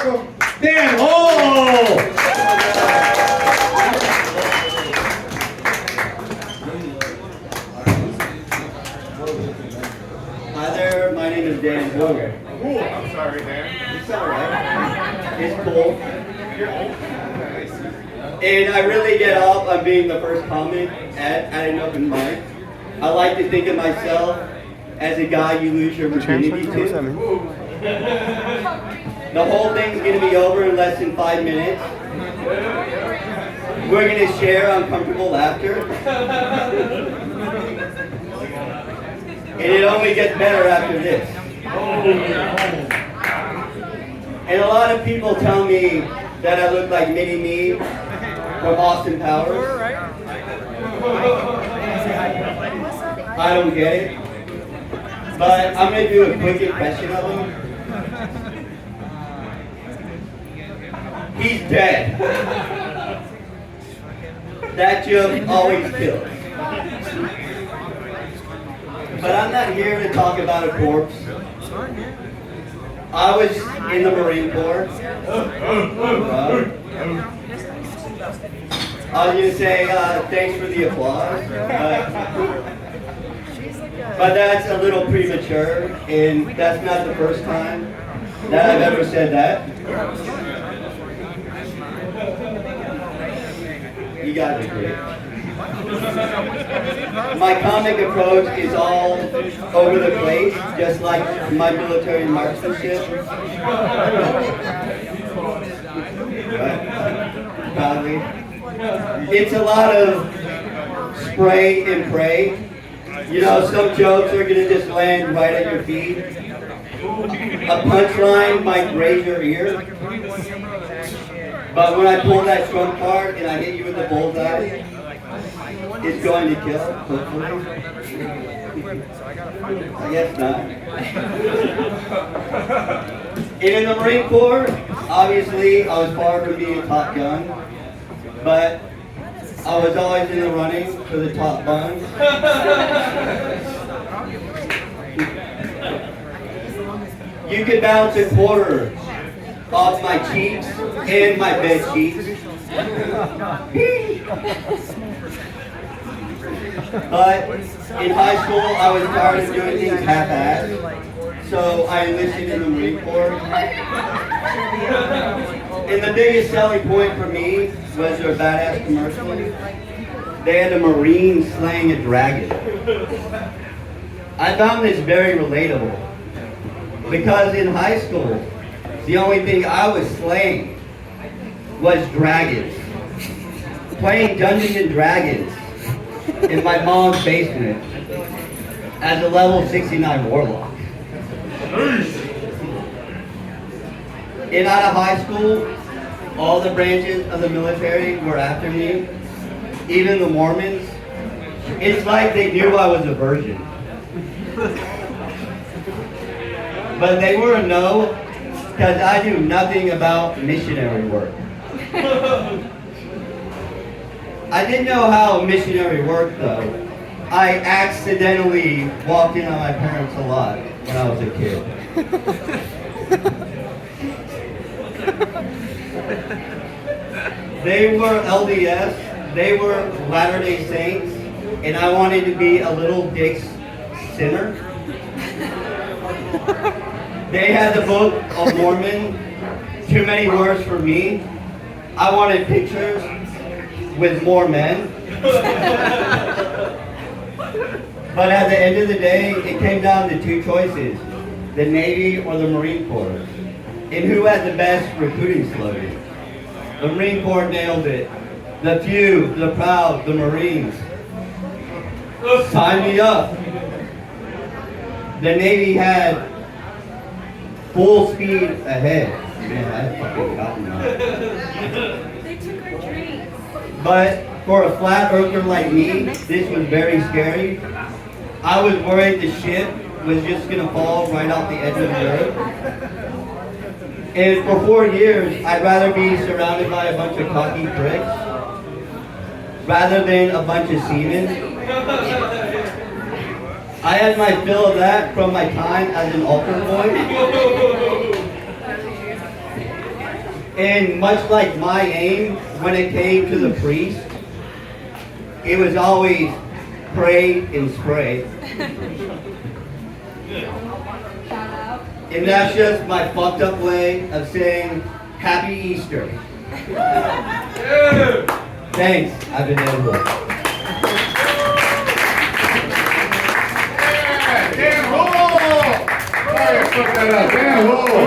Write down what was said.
welcome Dan Hall. Hi there, my name is Dan Hall. Cool. I'm sorry, Dan. It's alright. It's cool. And I really get off on being the first comic at an open mic. I like to think of myself as a guy you lose your virginity to. The whole thing's going to be over in less than 5 minutes. We're going to share uncomfortable laughter. And it only gets better after this. And a lot of people tell me that I look like Mini-Me from Austin Powers. I don't get it. But I'm going to do a quick impression of him. He's dead. That joke always kills. But I'm not here to talk about a corpse. I was in the Marine Corps. I was going to say thanks for the applause. But that's a little premature, and that's not the first time that I've ever said that. You got it, great. My comic approach is all over the place, just like my military marksmanship. Probably. It's a lot of spray and pray. You know, some jokes are going to just land right at your feet. A punchline might graze your ear. But when I pull that trump card and I hit you with the bullseye, it's going to kill, hopefully. I guess not. And in the Marine Corps, obviously, I was far from being a top gun, but I was always in the running for the top buns. You could bounce a quarter off my cheeks and my bed sheets. But in high school, I was tired of doing things half-assed, so I enlisted in the Marine Corps. And the biggest selling point for me was their badass commercial. They had a Marine slaying a dragon. I found this very relatable because in high school, the only thing I was slaying was dragons. Playing Dungeons and Dragons in my mom's basement as a level 69 warlock. And out of high school, all the branches of the military were after me, even the Mormons. It's like they knew I was a virgin. But they were a no, because I knew nothing about missionary work. I didn't know how missionary worked though. I accidentally walked in on my parents a lot when I was a kid. They were LDS, they were Latter-day Saints, and I wanted to be a little Dick's sinner. They had the Book of Mormon, too many words for me. I wanted pictures with more men. But at the end of the day, it came down to two choices, the Navy or the Marine Corps. And who had the best recruiting slogan? The Marine Corps nailed it. The few, the proud, the Marines. Sign me up. The Navy had full speed ahead. Man, I fucking got that. They took our dreams. But for a flat earther like me, this was very scary. I was worried the ship was just gonna fall right off the edge of the earth. And for 4 years, I'd rather be surrounded by a bunch of cocky pricks rather than a bunch of seamen. I had my fill of that from my time as an altar boy. And much like my aim, when it came to the priest, it was always pray and spray. And that's just my fucked up way of saying Happy Easter. Thanks, I've been edible. Dan Hall! Sorry I fucked that up. Dan Hall!